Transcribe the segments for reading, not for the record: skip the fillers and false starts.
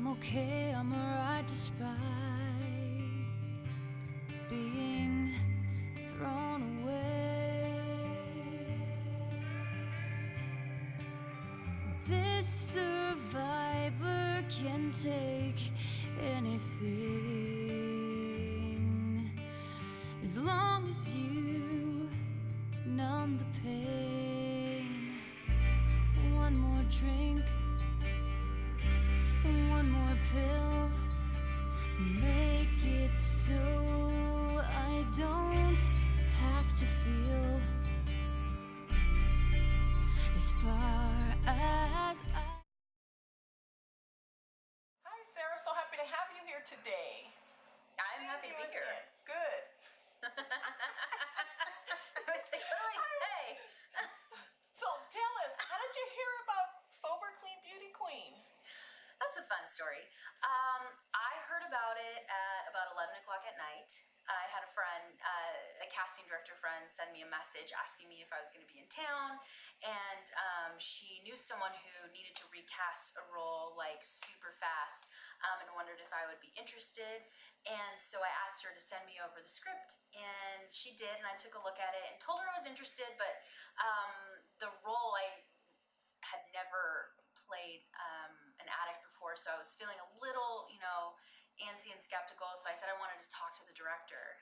I'm okay, I'm alright despite being thrown away. This survivor can take anything as long as you numb the pain. One more drink, one more pill, make it so I don't have to feel as far as I. Hi, Sarah. So happy to have you here today. I'm happy to be here. Good. I was like, what do I say? So tell us, how did you hear about Sober Clean Beauty Queen? That's a fun story. I heard about it at about 11 o'clock at night. I had a friend, a casting director friend, send me a message asking me if I was going to be in town, and she knew someone who needed to recast a role like super fast, and wondered if I would be interested. And so I asked her to send me over the script, and she did, and I took a look at it and told her I was interested, but the role I had never played an addict before, so I was feeling a little, antsy and skeptical. So I said I wanted to talk to the director,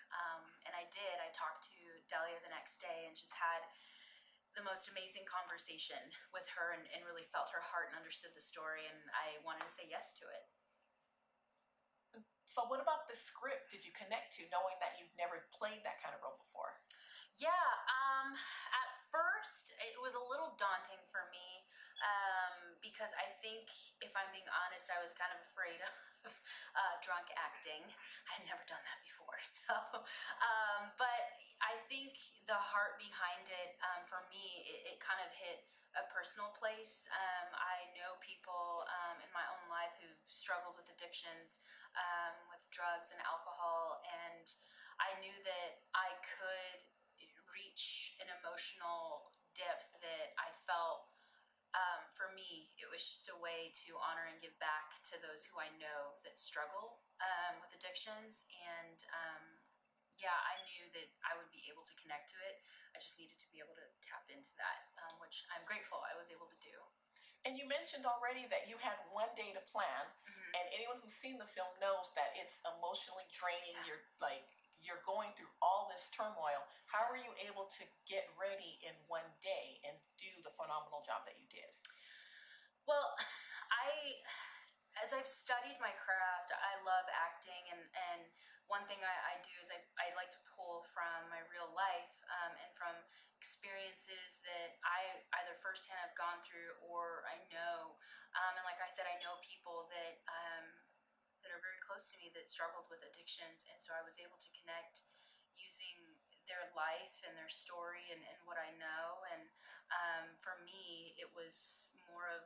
and I did. I talked to Delia the next day and just had the most amazing conversation with her, and really felt her heart and understood the story, and I wanted to say yes to it. So what about the script did you connect to, knowing that you've never played that kind of role before? Yeah, at first it was a little daunting for me, because I think, if I'm being honest, I was kind of afraid of drunk acting. I had never done that before, so but I think the heart behind it, for me, it kind of hit a personal place. I know people in my own life who've struggled with addictions, with drugs and alcohol, and I knew that I could reach an emotional depth that I felt. For me, it was just a way to honor and give back to those who I know that struggle with addictions. And yeah, I knew that I would be able to connect to it. I just needed to be able to tap into that, which I'm grateful I was able to do. And you mentioned already that you had one day to plan, and anyone who's seen the film knows that it's emotionally draining. You're going through all this turmoil. How were you able to get ready in one day and do the phenomenal job that you did? Well, as I've studied my craft, I love acting, and one thing I do is I like to pull from my real life, and from experiences that I either firsthand have gone through or I know, and like I said, I know people that that are very close to me that struggled with addictions, and so I was able to connect using their life and their story, and what I know. And for me, it was more of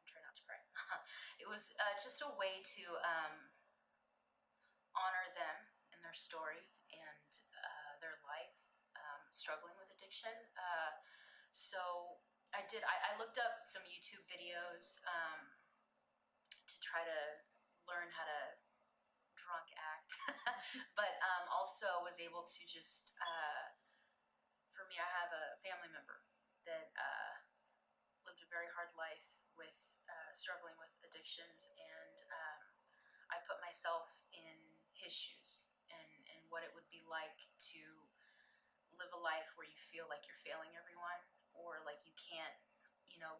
try not to cry. It was just a way to honor them and their story and their life, struggling with addiction. So I did. I looked up some YouTube videos to try to learn how to drunk act, but also was able to just. For me, I have a family member that lived a very hard life with struggling with addictions, and I put myself in his shoes, and what it would be like to live a life where you feel like you're failing everyone, or like you can't,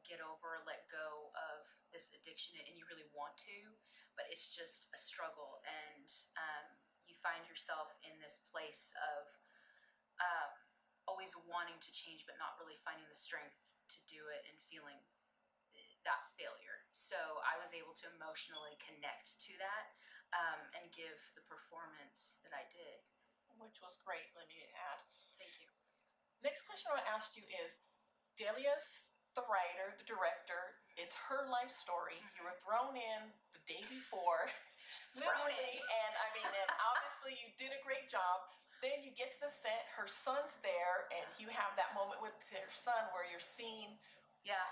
get over or let go of this addiction, and you really want to, but it's just a struggle, and you find yourself in this place of always wanting to change, but not really finding the strength to do it, and feeling that failure. So I was able to emotionally connect to that, and give the performance that I did. Which was great, let me add. Thank you. Next question I want to ask you is, Delia's the writer, the director. It's her life story. You were thrown in the day before, literally, and and obviously you did a great job. Then you get to the set, her son's there, and you have that moment with her son where you're seeing Yeah.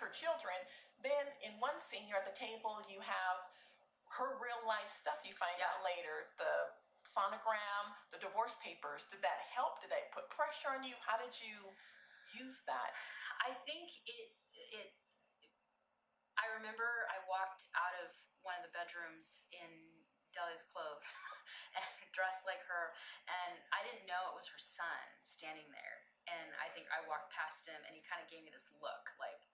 her children. Then in one scene, you're at the table, you have her real life stuff. You find Yeah. out later the sonogram, the divorce papers. Did that help? Did that put pressure on you? How did you use that? I think it I remember I walked out of one of the bedrooms in Delia's clothes and dressed like her, and I didn't know it was her son standing there. And I think I walked past him, and he kind of gave me this look, like,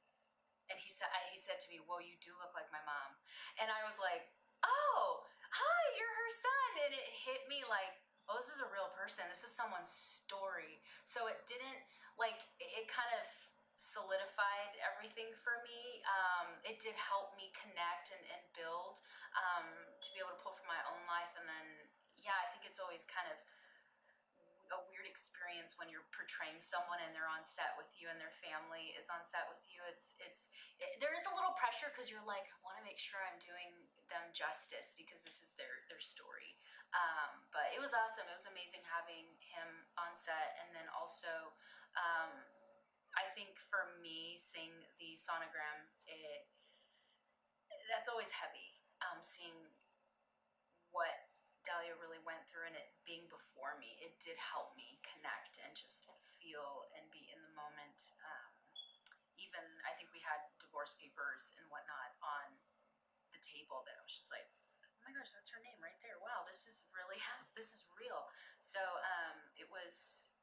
and he said to me, "Well, you do look like my mom," and I was like, "Oh, hi, you're her son," and it hit me like, "Oh, this is a real person. This is someone's story." So it didn't like it kind of solidified everything for me. It did help me connect and build to be able to pull from my own life, and then yeah, I think it's always kind of a weird experience when you're portraying someone and they're on set with you and their family is on set with you. There is a little pressure because you're like, I want to make sure I'm doing them justice because this is their story. But it was awesome. It was amazing having him on set, and then also I think for me seeing the sonogram, that's always heavy. Seeing what Dahlia really went through and it being before me, it did help me connect and just feel and be in the moment. Even I think we had divorce papers and whatnot on the table that I was just like, oh my gosh, that's her name right there. Wow, this is really this is real. So it was,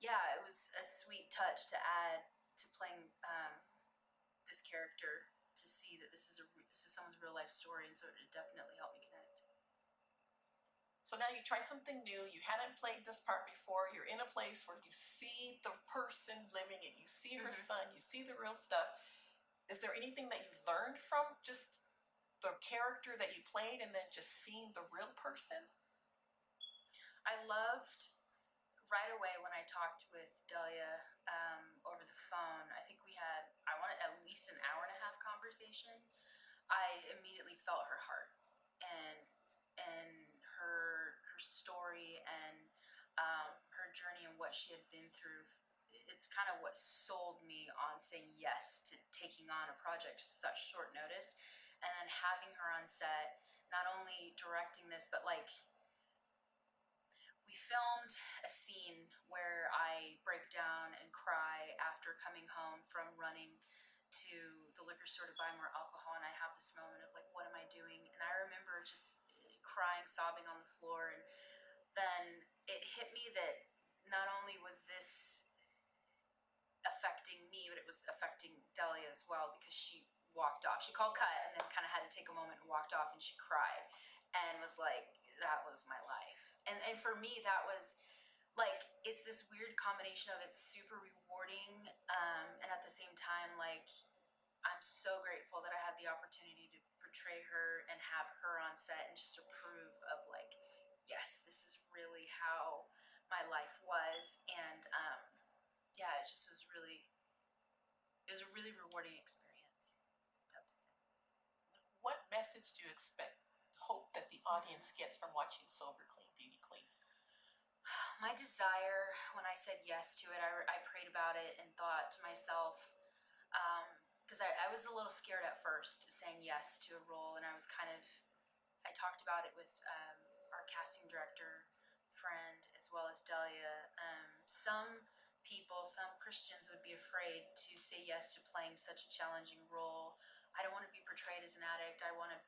yeah, it was a sweet touch to add to playing this character to see that this is someone's real life story, and so it definitely helped me connect. So now you tried something new. You hadn't played this part before. You're in a place where you see the person living it. You see her son. You see the real stuff. Is there anything that you learned from just the character that you played and then just seeing the real person? I loved right away when I talked with Delia over the phone. I think I wanted at least an hour and a half conversation. I immediately felt her heart and her story and her journey and what she had been through. It's kind of what sold me on saying yes to taking on a project such short notice, and then having her on set, not only directing this, but like we filmed a scene where I break down and cry after coming home from running to the liquor store to buy more alcohol, and I have this moment of like, what am I doing? And I remember just crying, sobbing on the floor, and then it hit me that not only was this affecting me, but it was affecting Delia as well, because she walked off. She called cut and then kind of had to take a moment and walked off, and she cried and was like, that was my life. And for me, that was like, it's this weird combination of it's super rewarding, and at the same time, like, I'm so grateful that I had the opportunity to portray her and have her on set and just approve of like, yes, this is really how my life was. And yeah, it just was it was a really rewarding experience, I have to say. What message do you hope that the audience gets from watching Sober Clean Beauty Queen? My desire, when I said yes to it, I prayed about it and thought to myself, because I was a little scared at first saying yes to a role, and I talked about it with our casting director friend as well as Delia. Some Christians would be afraid to say yes to playing such a challenging role. I don't want to be portrayed as an addict. I want to,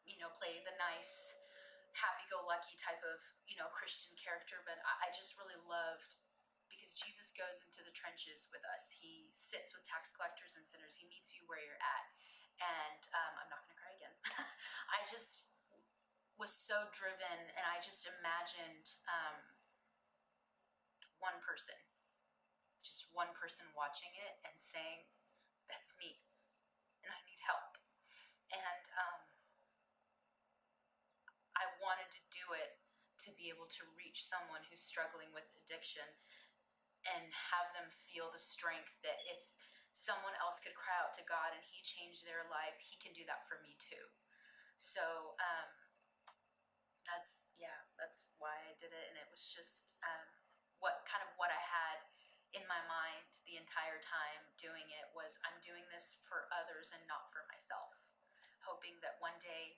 play the nice, happy-go-lucky type of, Christian character. But I just really loved, because Jesus goes into the trenches with us. He sits with tax collectors and sinners. He meets you where you're at. And I'm not going to cry again. I just was so driven, and I just imagined one person watching it and saying, that's me, and I need help. And I wanted to do it to be able to reach someone who's struggling with addiction and have them feel the strength that if someone else could cry out to God and he changed their life, he can do that for me too. So that's why I did it. And it was just what I had in my mind the entire time doing it was, I'm doing this for others and not for myself. Hoping that one day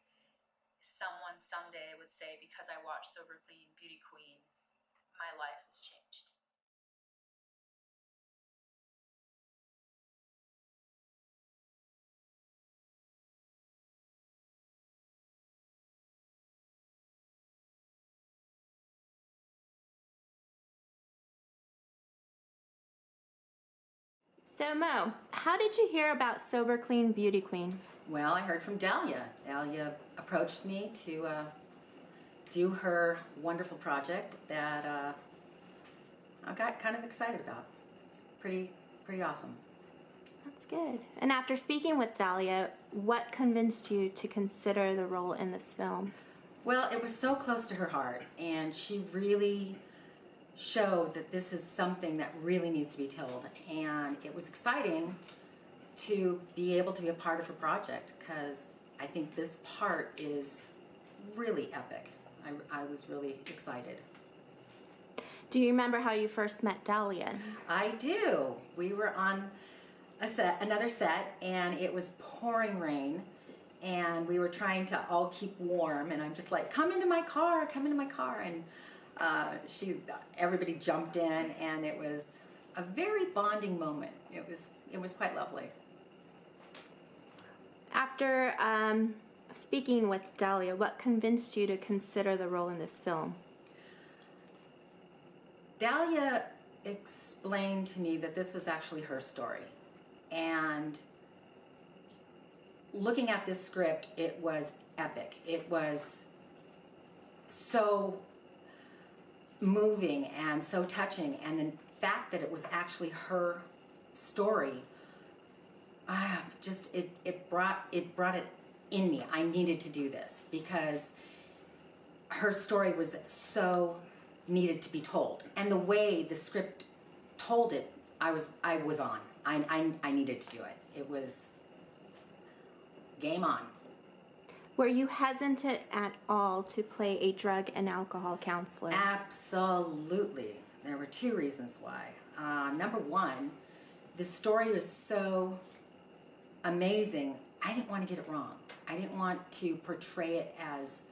someone someday would say, because I watched Sober Clean Beauty Queen, my life has changed. So Mo, how did you hear about Sober Clean Beauty Queen? Well, I heard from Dahlia. Dahlia approached me to do her wonderful project that I got kind of excited about. It's pretty awesome. That's good. And after speaking with Dahlia, what convinced you to consider the role in this film? Well, it was so close to her heart, and she really showed that this is something that really needs to be told. And it was exciting to be able to be a part of her project, because I think this part is really epic. I was really excited. Do you remember how you first met Dahlia? I do. We were on another set, and it was pouring rain, and we were trying to all keep warm, and I'm just like, come into my car, and everybody jumped in, and it was a very bonding moment. It was quite lovely. After speaking with Dahlia, what convinced you to consider the role in this film? Dahlia explained to me that this was actually her story, and looking at this script, it was epic. It was so moving and so touching, and the fact that it was actually her story, it brought it in me. I needed to do this because her story was so needed to be told, and the way the script told it, I was on. I needed to do it. It was game on. Were you hesitant at all to play a drug and alcohol counselor? Absolutely. There were two reasons why. Number one, the story was so amazing, I didn't want to get it wrong. I didn't want to portray it as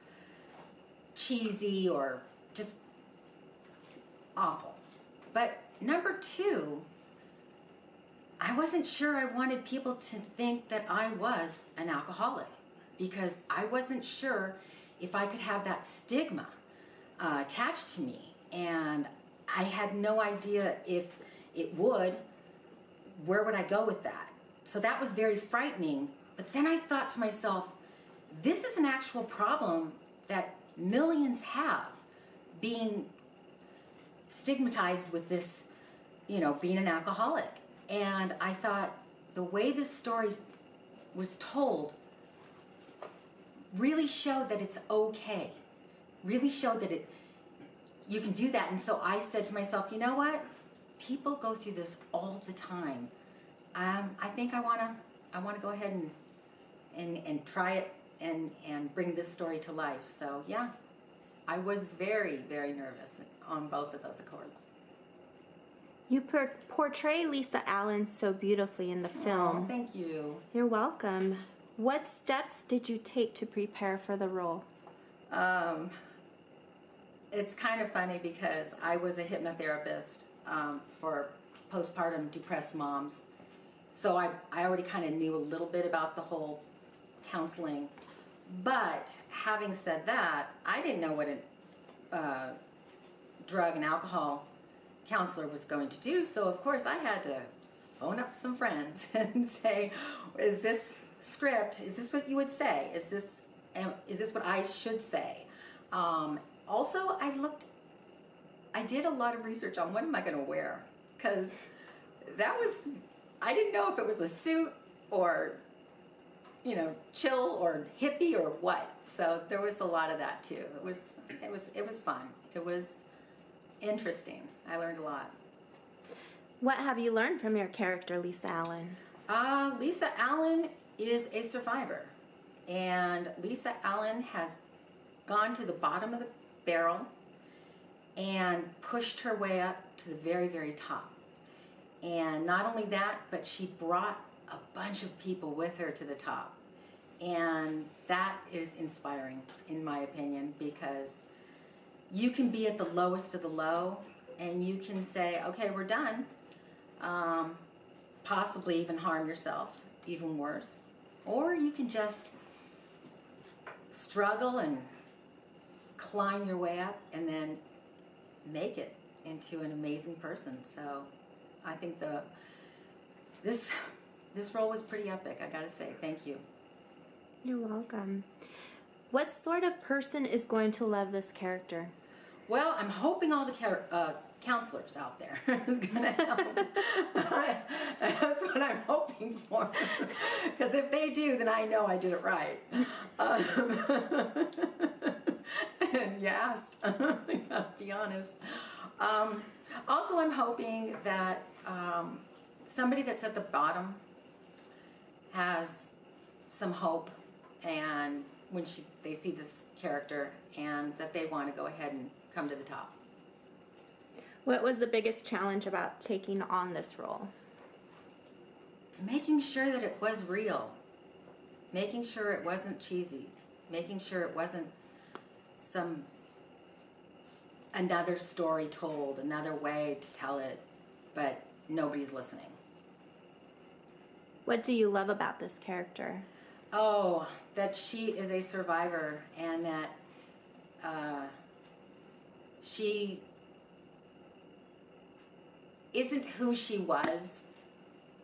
cheesy or just awful. But number two, I wasn't sure I wanted people to think that I was an alcoholic, because I wasn't sure if I could have that stigma attached to me, and I had no idea if it would. Where would I go with that? So that was very frightening. But then I thought to myself, this is an actual problem that millions have, being stigmatized with this, being an alcoholic. And I thought the way this story was told really showed that it's okay, really showed that you can do that. And so I said to myself, you know what? People go through this all the time. I think I want to go ahead and try it and bring this story to life. So yeah, I was very, very nervous on both of those accords. You portray Lisa Allen so beautifully in the film. Oh, thank you. You're welcome. What steps did you take to prepare for the role? It's kind of funny because I was a hypnotherapist for postpartum depressed moms. So I already kind of knew a little bit about the whole counseling. But having said that, I didn't know what a drug and alcohol counselor was going to do. So of course I had to phone up some friends and say, is this script, is this what you would say? Is this what I should say? Also, I did a lot of research on what am I going to wear, because I didn't know if it was a suit or, chill or hippie or what. So there was a lot of that too. It was fun. It was interesting. I learned a lot. What have you learned from your character, Lisa Allen? Lisa Allen is a survivor, and Lisa Allen has gone to the bottom of the barrel and pushed her way up to the very, very top. And not only that, but she brought a bunch of people with her to the top. And that is inspiring, in my opinion, because you can be at the lowest of the low and you can say, okay, we're done. Possibly even harm yourself, even worse. Or you can just struggle and climb your way up and then make it into an amazing person. So I think this role was pretty epic, I gotta say. Thank you. You're welcome. What sort of person is going to love this character? Well, I'm hoping all the counselors out there is going to help. That's what I'm hoping for. Because if they do, then I know I did it right. And you asked. I gotta be honest. Also, I'm hoping that somebody that's at the bottom has some hope, and when they see this character, and that they want to go ahead and come to the top. What was the biggest challenge about taking on this role? Making sure that it was real. Making sure it wasn't cheesy. Making sure it wasn't another story told, another way to tell it, but nobody's listening. What do you love about this character? Oh, that she is a survivor, and that she isn't who she was,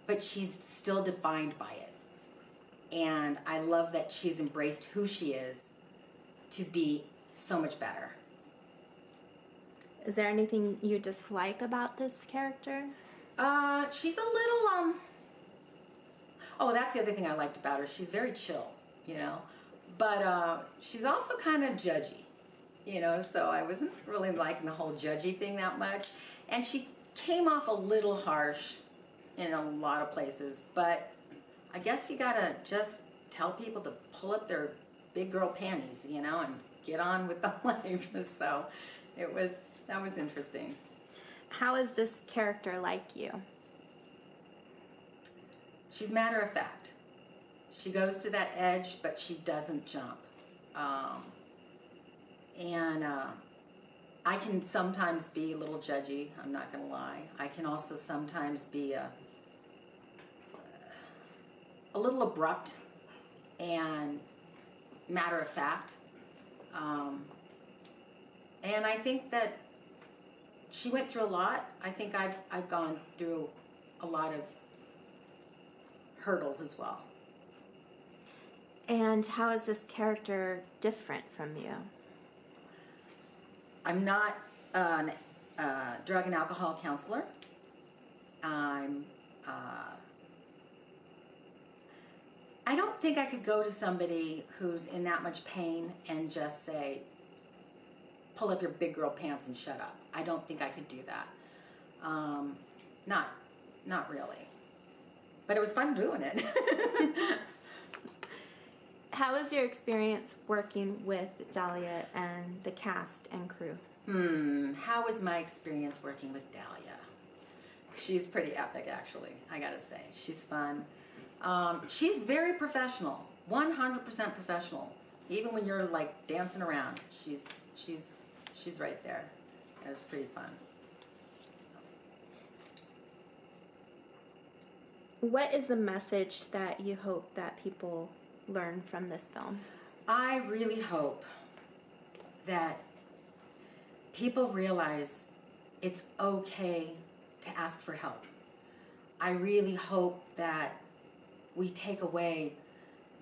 but she's still defined by it. And I love that she's embraced who she is to be so much better. Is there anything you dislike about this character? She's a little, oh, that's the other thing I liked about her. She's very chill, you know, but she's also kind of judgy, you know, so I wasn't really liking the whole judgy thing that much. And she came off a little harsh in a lot of places, but I guess you gotta just tell people to pull up their big girl panties, you know, and get on with the life. So that was interesting. How is this character like you? She's matter of fact. She goes to that edge, but she doesn't jump. I can sometimes be a little judgy, I'm not gonna lie. I can also sometimes be a little abrupt and matter of fact. And I think that she went through a lot. I think I've gone through a lot of hurdles as well. And how is this character different from you? I'm not a drug and alcohol counselor. I don't think I could go to somebody who's in that much pain and just say, pull up your big girl pants and shut up. I don't think I could do that. Not really. But it was fun doing it. How was your experience working with Dahlia and the cast and crew? How was my experience working with Dahlia? She's pretty epic, actually, I gotta say. She's fun. She's very professional, 100% professional. Even when you're like dancing around, she's right there. It was pretty fun. What is the message that you hope that people learn from this film? I really hope that people realize it's okay to ask for help. I really hope that we take away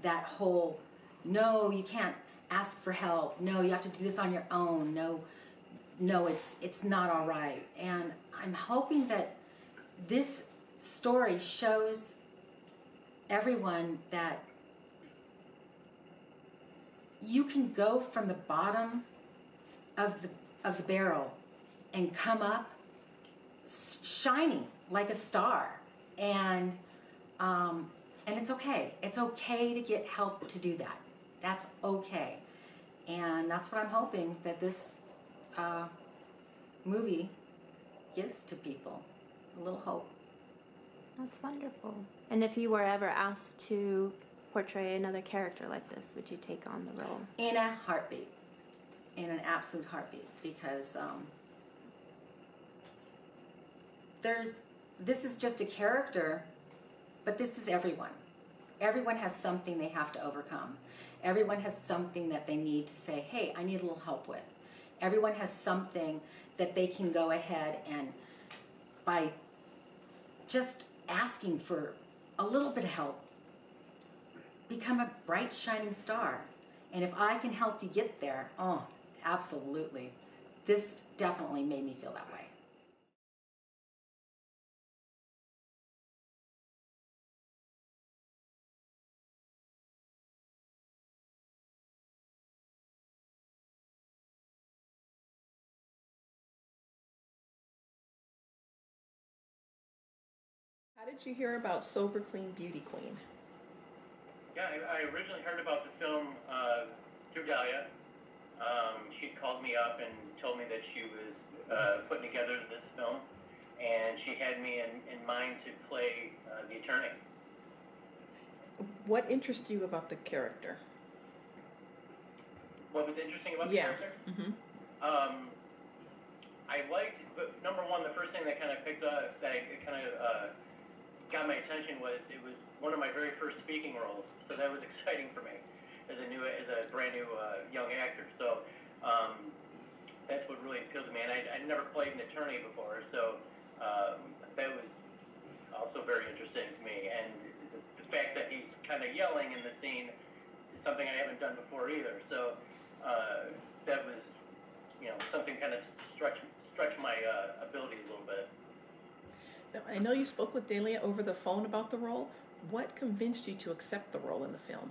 that whole, no, you can't ask for help. No, you have to do this on your own. No, it's not all right. And I'm hoping that this story shows everyone that you can go from the bottom of the barrel and come up shining like a star, and it's okay. It's okay to get help to do that. That's okay, and that's what I'm hoping that this movie gives to people, a little hope. That's wonderful. And if you were ever asked to portray another character like this, would you take on the role? In a heartbeat. In an absolute heartbeat. Because this is just a character, but this is everyone. Everyone has something they have to overcome. Everyone has something that they need to say, hey, I need a little help with. Everyone has something that they can go ahead and, by just asking for a little bit of help, become a bright, shining star. And if I can help you get there, oh, absolutely. This definitely made me feel that way. How did you hear about Sober Clean Beauty Queen? Yeah, I originally heard about the film through Dahlia. She called me up and told me that she was putting together this film, and she had me in mind to play the attorney. What interested you about the character? What was interesting about the character? Mm-hmm. I liked, but number one, the first thing that kind of picked up, that kind of got my attention was it was one of my very first speaking roles, so that was exciting for me as a brand new young actor. So that's what really appealed to me, and I never played an attorney before, so that was also very interesting to me. And the fact that he's kind of yelling in the scene is something I haven't done before either. So that was, something kind of stretch my ability a little bit. Now, I know you spoke with Dahlia over the phone about the role. What convinced you to accept the role in the film?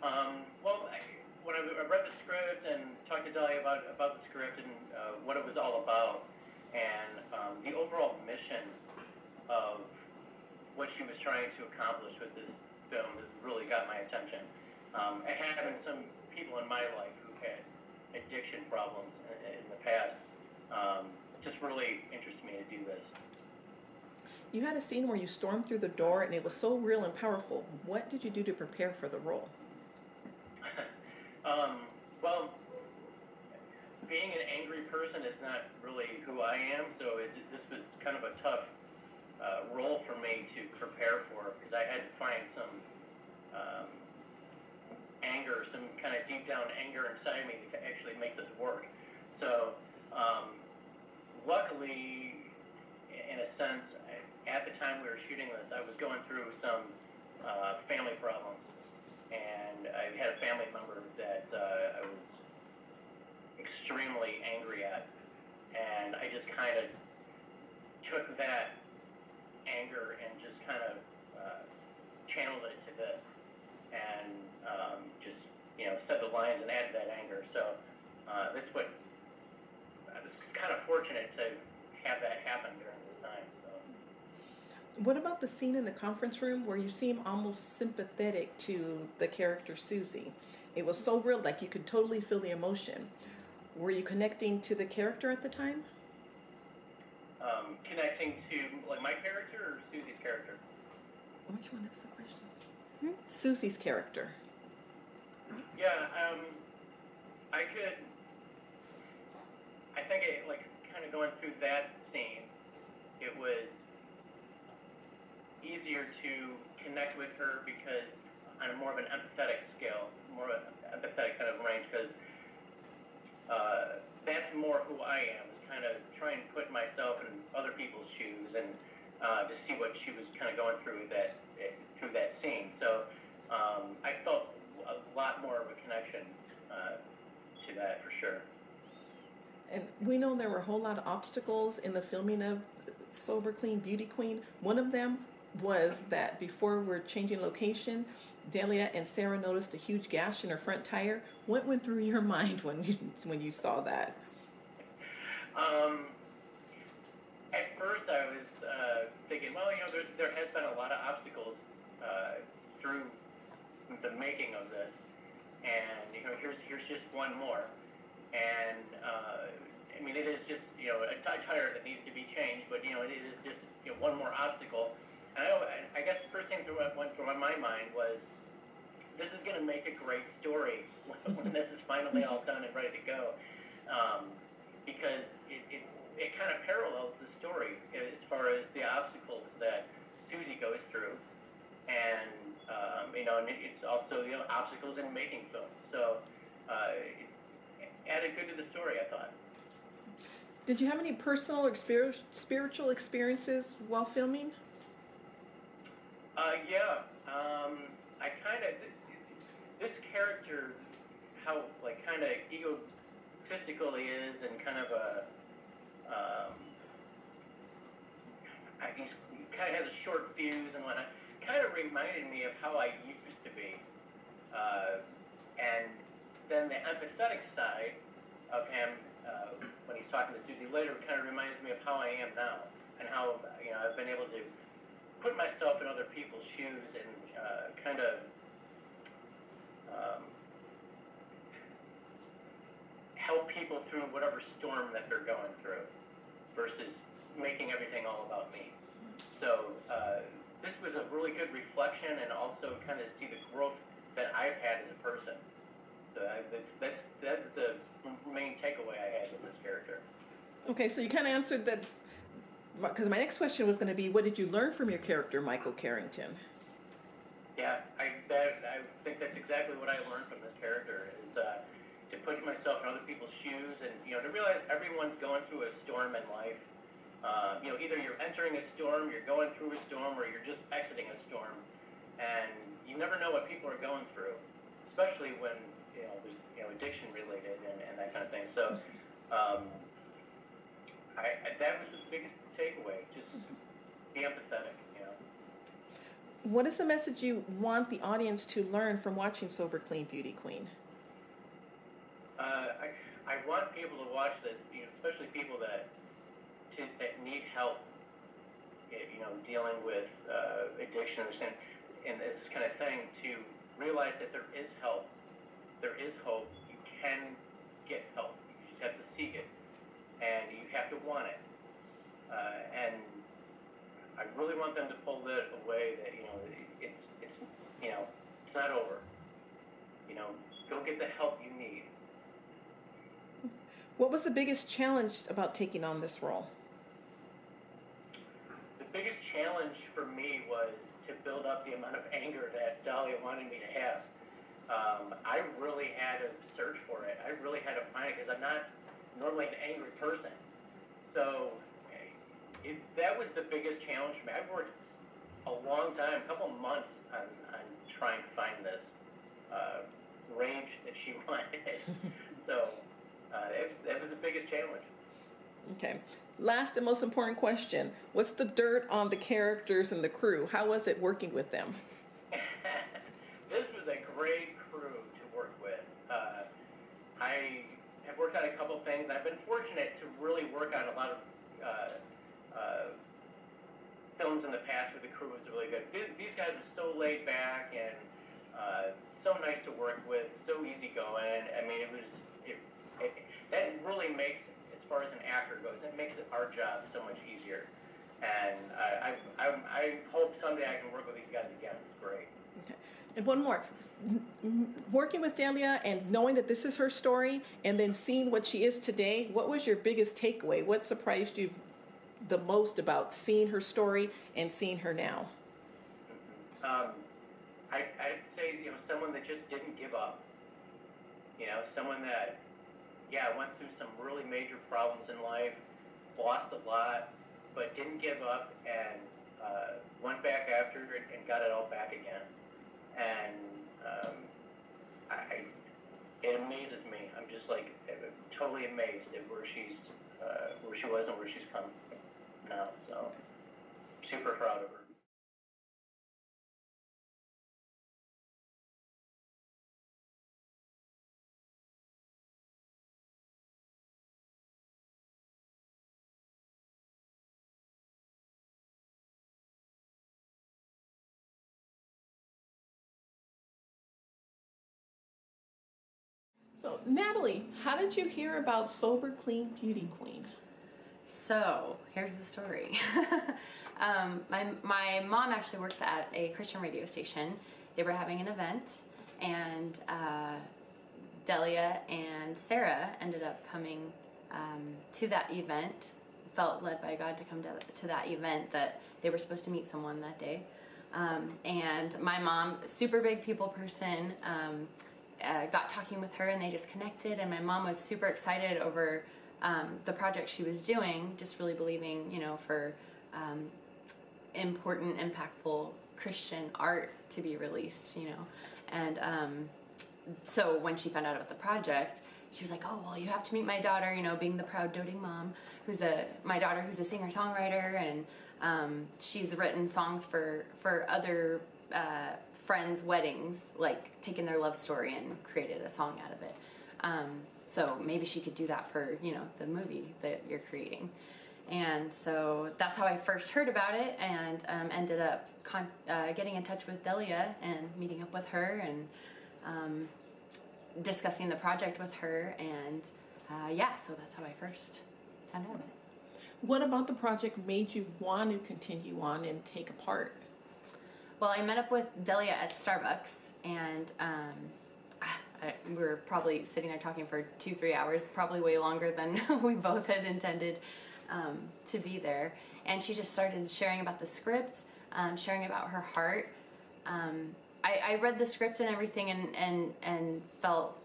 Well, when I read the script and talked to Dahlia about the script and what it was all about, and the overall mission of what she was trying to accomplish with this film really got my attention. Having some people in my life who had addiction problems in the past just really interested me to do this. You had a scene where you stormed through the door and it was so real and powerful. What did you do to prepare for the role? Well, being an angry person is not really who I am, so this was kind of a tough role for me to prepare for, because I had to find some anger, some kind of deep down anger inside me to actually make this work. So luckily, in a sense, at the time we were shooting this, I was going through some family problems, and I had a family member that I was extremely angry at, and I just kind of took that anger and just kind of channeled it to this, and just said the lines and added that anger. So that's what I was kind of fortunate to have that happen during this time. So. What about the scene in the conference room where you seem almost sympathetic to the character Susie? It was so real, like you could totally feel the emotion. Were you connecting to the character at the time? Connecting to like my character or Susie's character? Which one is the question? Susie's character. Yeah, I think it, like, kind of going through that scene, it was easier to connect with her because on a more of an empathetic scale, more of an empathetic kind of range, because that's more who I am, is kind of try and put myself in other people's shoes and to see what she was kind of going through that scene. So I felt a lot more of a connection to that for sure. And we know there were a whole lot of obstacles in the filming of Sober Clean Beauty Queen. One of them was that before we're changing location, Dahlia and Sarah noticed a huge gash in her front tire. What went through your mind when you saw that? At first I was thinking, well, there has been a lot of obstacles through the making of this, and here's just one more. And I mean, it is just a tire that needs to be changed, but it is just one more obstacle. And I guess the first thing that went through my mind was, this is going to make a great story when this is finally all done and ready to go, because it kind of parallels the story as far as the obstacles that Susie goes through, and and it's also obstacles in making film. So it added good to the story, I thought. Did you have any personal or spiritual experiences while filming? Yeah. I kind of, this character, how kind of egotistical he is, and kind of he kind of has a short fuse and whatnot. Kind of reminded me of how I used to be, and then the empathetic side of him, when he's talking to Susie later, kind of reminds me of how I am now, and how I've been able to put myself in other people's shoes and kind of help people through whatever storm that they're going through, versus making everything all about me. So this was a really good reflection, and also kind of see the growth that I've had as a person. So that's the main takeaway I had with this character. Okay, so you kind of answered that, because my next question was going to be, what did you learn from your character, Michael Carrington? Yeah, I think that's exactly what I learned from this character, is to put myself in other people's shoes, and to realize everyone's going through a storm in life. Either you're entering a storm, you're going through a storm, or you're just exiting a storm, and you never know what people are going through, especially when there's addiction related and that kind of thing. So that was the biggest takeaway. Just be empathetic. What is the message you want the audience to learn from watching Sober Clean Beauty Queen? I want people to watch this, especially people that need help, dealing with addiction and this kind of thing, to realize that there is help, there is hope. You can get help. You just have to seek it, and you have to want it. And I really want them to pull that away, that it's not over. Go get the help you need. What was the biggest challenge about taking on this role? The biggest challenge for me was to build up the amount of anger that Dahlia wanted me to have. I really had to search for it. I really had to find it, because I'm not normally an angry person. So that was the biggest challenge for me. I've worked a long time, a couple months, on trying to find this range that she wanted. So that was the biggest challenge. Okay. Last and most important question. What's the dirt on the characters and the crew? How was it working with them? This was a great crew to work with. I have worked on a couple things. I've been fortunate to really work on a lot of films in the past where the crew was really good. These guys are so laid back and so nice to work with, so easygoing. I mean, that really makes, as far as an actor goes, it makes our job so much easier. And I hope someday I can work with these guys again. It's great. Okay. And one more. Working with Dahlia and knowing that this is her story, and then seeing what she is today, what was your biggest takeaway? What surprised you the most about seeing her story and seeing her now? I'd say, someone that just didn't give up. Someone that, went through some really major problems in life, lost a lot, but didn't give up, and went back after it and got it all back again. And it amazes me. I'm just totally amazed at where she was and where she's come now. So super proud of her. So, Natalie, how did you hear about Sober Clean Beauty Queen? So, here's the story. My mom actually works at a Christian radio station. They were having an event, and Delia and Sarah ended up coming to that event. Felt led by God to come to that event, that they were supposed to meet someone that day. And my mom, super big people person, got talking with her, and they just connected. And my mom was super excited over the project she was doing, just really believing, for important, impactful Christian art to be released, And so when she found out about the project, she was like, "Oh, well, you have to meet my daughter," being the proud doting mom, my daughter who's a singer-songwriter, and she's written songs for other friends' weddings, like taken their love story and created a song out of it. So maybe she could do that for, the movie that you're creating. And so that's how I first heard about it, and ended up getting in touch with Delia and meeting up with her, and discussing the project with her, and so that's how I first found out about it. What about the project made you want to continue on and take a part? Well, I met up with Delia at Starbucks, and we were probably sitting there talking for 2-3 hours, probably way longer than we both had intended to be there. And she just started sharing about the script, sharing about her heart. I read the script and everything, and felt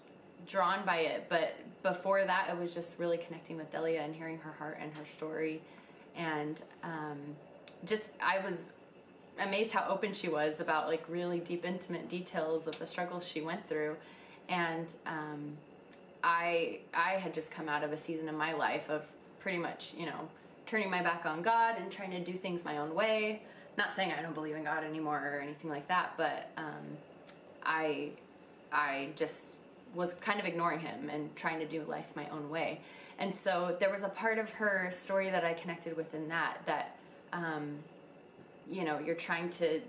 drawn by it, but before that it was just really connecting with Delia and hearing her heart and her story, and I was amazed how open she was about like really deep, intimate details of the struggles she went through. And I had just come out of a season in my life of pretty much, turning my back on God and trying to do things my own way. Not saying I don't believe in God anymore or anything like that, but I just was kind of ignoring him and trying to do life my own way. And so there was a part of her story that I connected with in that you're trying to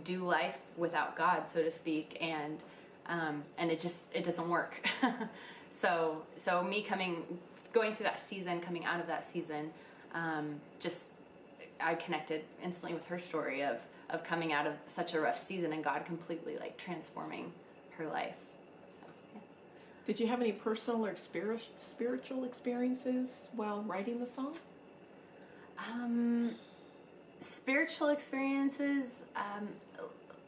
do life without God, so to speak, and it doesn't work. So me going through that season, coming out of that season, I connected instantly with her story of coming out of such a rough season and God completely like transforming her life. So, yeah. Did you have any personal or spiritual experiences while writing the song? Spiritual experiences,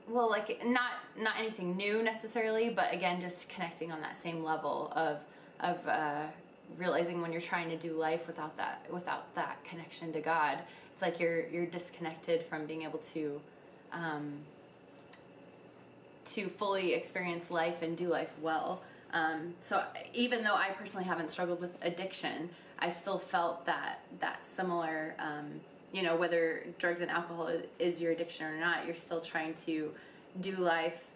well, like not anything new necessarily, but again, just connecting on that same level of realizing when you're trying to do life without that connection to God, it's like you're disconnected from being able to fully experience life and do life well. So even though I personally haven't struggled with addiction, I still felt that similar, whether drugs and alcohol is your addiction or not, you're still trying to do life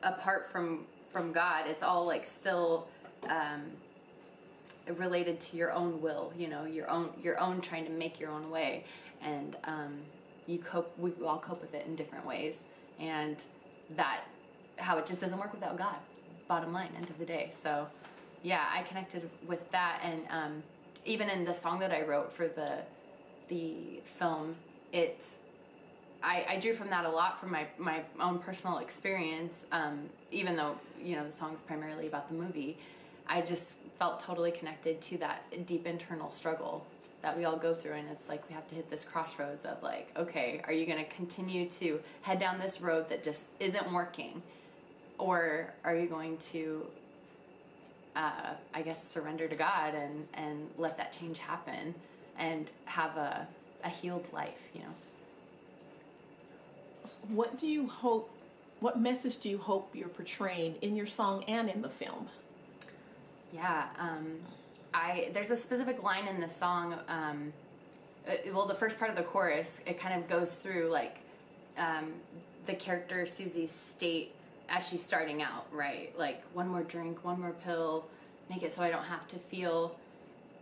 apart from God. It's all like still related to your own will, your own trying to make your own way, and we all cope with it in different ways, and that how it just doesn't work without God, bottom line, end of the day. So yeah, I connected with that, and even in the song that I wrote for the film, I drew from that a lot from my own personal experience, even though the song's primarily about the movie. I just felt totally connected to that deep internal struggle that we all go through, and it's like we have to hit this crossroads of like, okay, are you going to continue to head down this road that just isn't working, or are you going to surrender to God and let that change happen and have a healed life, What message do you hope you're portraying in your song and in the film? Yeah, there's a specific line in the song, the first part of the chorus, it kind of goes through like the character Susie's state as she's starting out, right? Like, one more drink, one more pill, make it so I don't have to feel,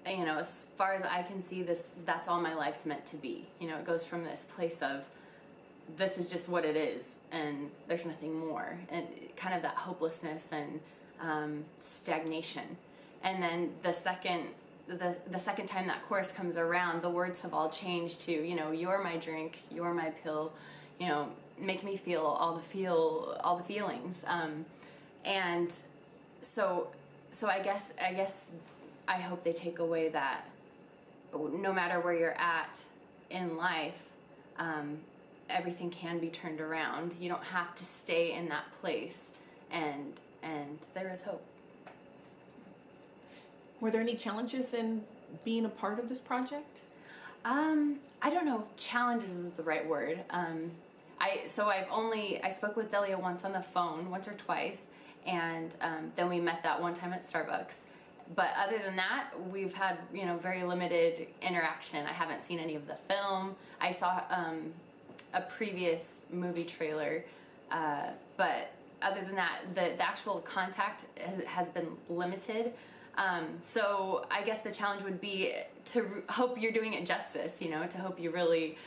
as far as I can see, that's all my life's meant to be. It goes from this place of, this is just what it is, and there's nothing more, and kind of that hopelessness and stagnation. And then the second the second time that chorus comes around, the words have all changed to, you know, you're my drink, you're my pill, you know, make me feel all the feelings. And so I guess I hope they take away that no matter where you're at in life, everything can be turned around. You don't have to stay in that place, and there is hope. Were there any challenges in being a part of this project? I don't know. Challenges is the right word. I spoke with Delia once on the phone, once or twice, and then we met that one time at Starbucks. But other than that, we've had, you know, very limited interaction. I haven't seen any of the film. I saw a previous movie trailer, but other than that, the actual contact has been limited. So I guess the challenge would be to hope you're doing it justice, you know, to hope you really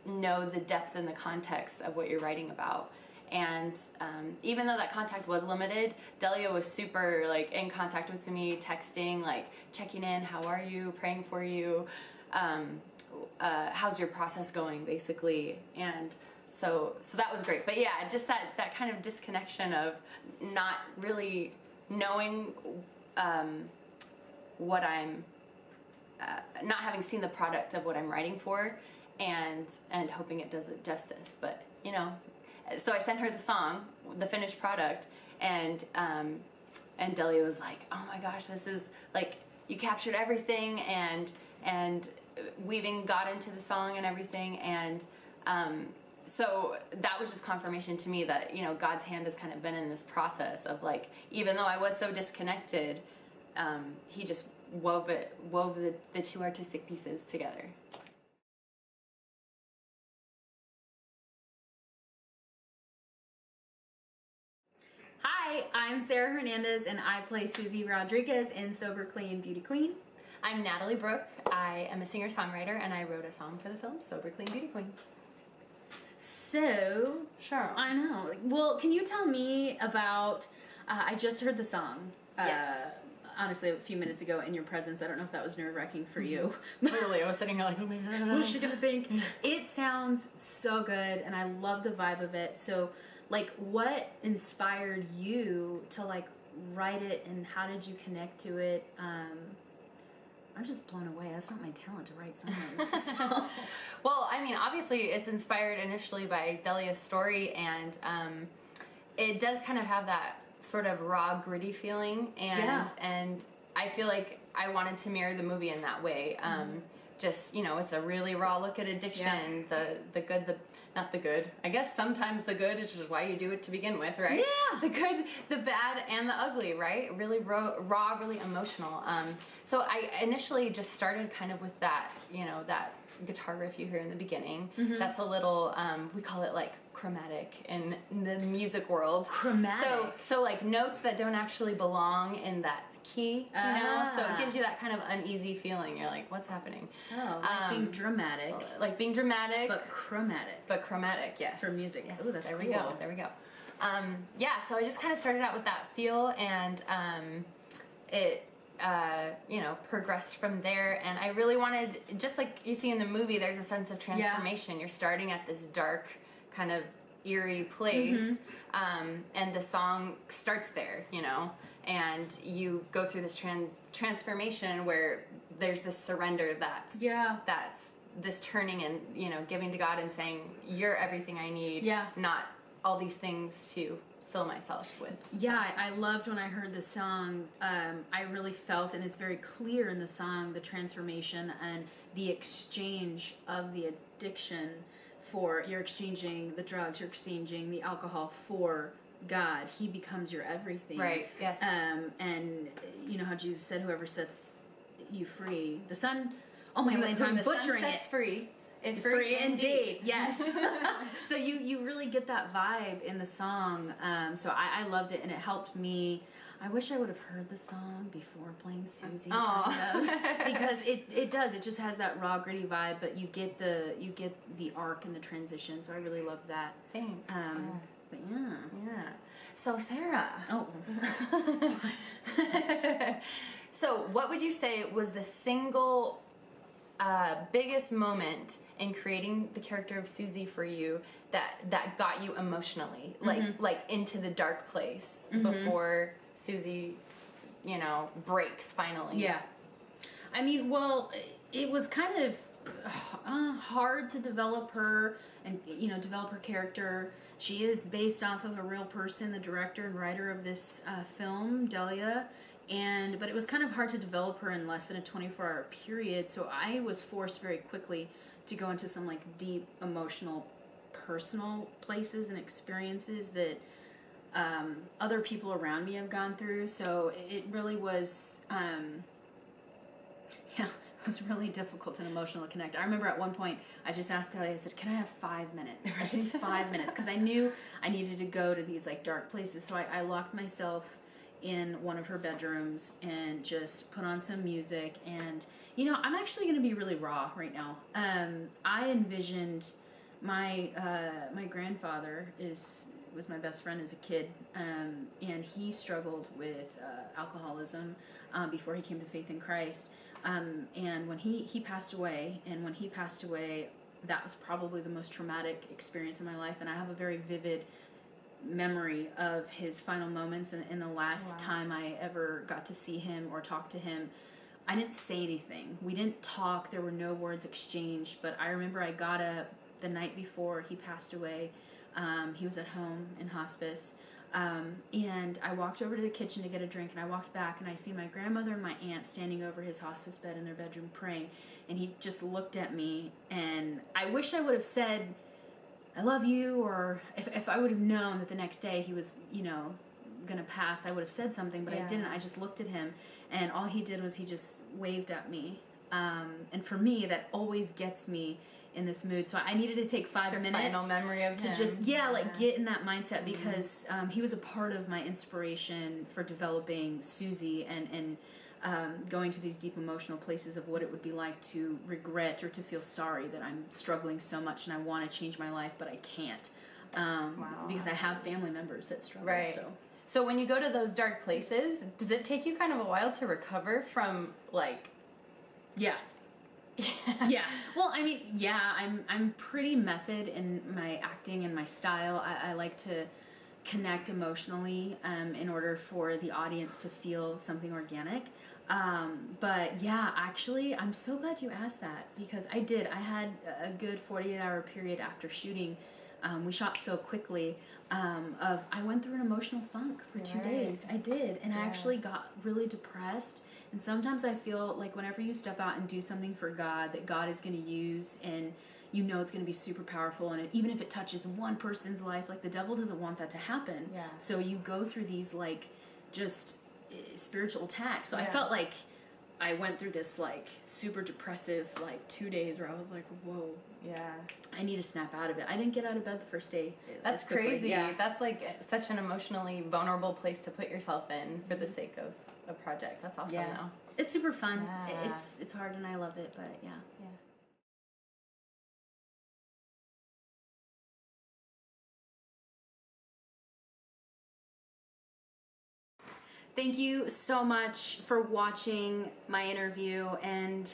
know the depth and the context of what you're writing about. And even though that contact was limited, Delia was super, like, in contact with me, texting, like, checking in, how are you, praying for you, how's your process going, basically. And so that was great. But yeah, just that kind of disconnection of not really knowing what I'm, not having seen the product of what I'm writing for, and hoping it does it justice. But, you know, so I sent her the song, the finished product, and Delia was like, oh my gosh, this is, like, you captured everything, and weaving God into the song and everything, and so that was just confirmation to me that, you know, God's hand has kind of been in this process of, like, even though I was so disconnected, he just wove the two artistic pieces together. Hi, I'm Sarah Hernandez, and I play Susie Rodriguez in Sober Clean Beauty Queen. I'm Natalie Brooke. I am a singer-songwriter, and I wrote a song for the film Sober Clean Beauty Queen. So, Sure. I know. Well, can you tell me about, I just heard the song. Yes. Honestly, a few minutes ago in your presence. I don't know if that was nerve-wracking for you. Totally, I was sitting here like, oh my God. What is she gonna think? It sounds so good, and I love the vibe of it. So, like, what inspired you to, like, write it, and how did you connect to it? I'm just blown away. That's not my talent to write songs. So. Well, I mean, obviously it's inspired initially by Delia's story, and it does kind of have that sort of raw, gritty feeling, and I feel like I wanted to mirror the movie in that way. Just, you know, it's a really raw look at addiction, the good, not the good. I guess sometimes the good is just why you do it to begin with, right? Yeah. The good, the bad, and the ugly, right? Really raw, really emotional. So I initially just started kind of with that, you know, that guitar riff you hear in the beginning. That's a little, we call it like chromatic in the music world. Chromatic? So like notes that don't actually belong in that key, you know? So it gives you that kind of uneasy feeling. You're like, what's happening? Oh, like being dramatic. Like being dramatic. But chromatic. But chromatic, yes. For music. Yes. Ooh, that's there cool. There we go. Yeah, so I just kind of started out with that feel, and it, you know, progressed from there. And I really wanted, just like you see in the movie, there's a sense of transformation. You're starting at this dark, kind of eerie place, and the song starts there, you know, and you go through this transformation where there's this surrender that's this turning and, you know, giving to God and saying, you're everything I need, not all these things to fill myself with. Yeah, I loved when I heard the song. I really felt, and it's very clear in the song, the transformation and the exchange of the addiction for, you're exchanging the drugs, you're exchanging the alcohol for God. He becomes your everything. Right, yes. And you know how Jesus said, whoever sets you free, the Son, oh my God, I'm butchering it. Free. Is free indeed. Yes. So you really get that vibe in the song. So I loved it, and it helped me. I wish I would have heard the song before playing Susie, kind of, because it does. It just has that raw, gritty vibe, but you get the arc and the transition. So I really love that. Thanks. But yeah. So Sarah. Oh. So, what would you say was the single biggest moment in creating the character of Susie for you that got you emotionally, like into the dark place before Susie, you know, breaks finally? Yeah. I mean, well, it was kind of hard to develop her and, you know, develop her character. She is based off of a real person, the director and writer of this film, Delia. But it was kind of hard to develop her in less than a 24-hour period. So I was forced very quickly to go into some like deep, emotional, personal places and experiences that other people around me have gone through. So it really was, it was really difficult and emotional to connect. I remember at one point, I just asked Delia, I said, can I have 5 minutes? I just need 5 minutes. Because I knew I needed to go to these like dark places. So I locked myself in one of her bedrooms and just put on some music. And, you know, I'm actually going to be really raw right now. I envisioned my grandfather was my best friend as a kid, and he struggled with alcoholism before he came to faith in Christ. And when he passed away, that was probably the most traumatic experience in my life. And I have a very vivid memory of his final moments and the last time I ever got to see him or talk to him. I didn't say anything. We didn't talk. There were no words exchanged. But I remember I got up the night before he passed away. He was at home in hospice. And I walked over to the kitchen to get a drink, and I walked back and I see my grandmother and my aunt standing over his hospice bed in their bedroom praying. And he just looked at me, and I wish I would have said, I love you, or if I would have known that the next day he was, you know, gonna pass, I would have said something, but I didn't. I just looked at him, and all he did was he just waved at me. And for me, that always gets me in this mood. So I needed to take 5 minutes. Final memory of to him. just get in that mindset, because he was a part of my inspiration for developing Susie and going to these deep emotional places of what it would be like to regret or to feel sorry that I'm struggling so much and I want to change my life, but I can't. Because I have family members that struggle. Right. So when you go to those dark places, does it take you kind of a while to recover from, like... Yeah. Yeah. Well, I mean, I'm pretty method in my acting and my style. I like to connect emotionally in order for the audience to feel something organic. But yeah, actually, I'm so glad you asked that, because I had a good 48-hour period after shooting. We shot so quickly. I went through an emotional funk for 2 days. I did, and I actually got really depressed. And sometimes I feel like whenever you step out and do something for God that God is going to use, and you know it's going to be super powerful, and even if it touches one person's life, like the devil doesn't want that to happen. Yeah. So you go through these like just spiritual attacks. So I felt like I went through this like super depressive like 2 days where I was like, whoa. Yeah. I need to snap out of it. I didn't get out of bed the first day. That's crazy. Yeah. That's like such an emotionally vulnerable place to put yourself in for the sake of a project. That's awesome though. It's super fun. Yeah. It's hard and I love it, but yeah. Thank you so much for watching my interview, and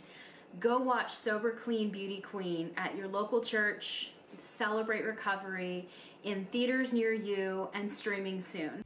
go watch Sober Clean Beauty Queen at your local church. Celebrate recovery in theaters near you and streaming soon.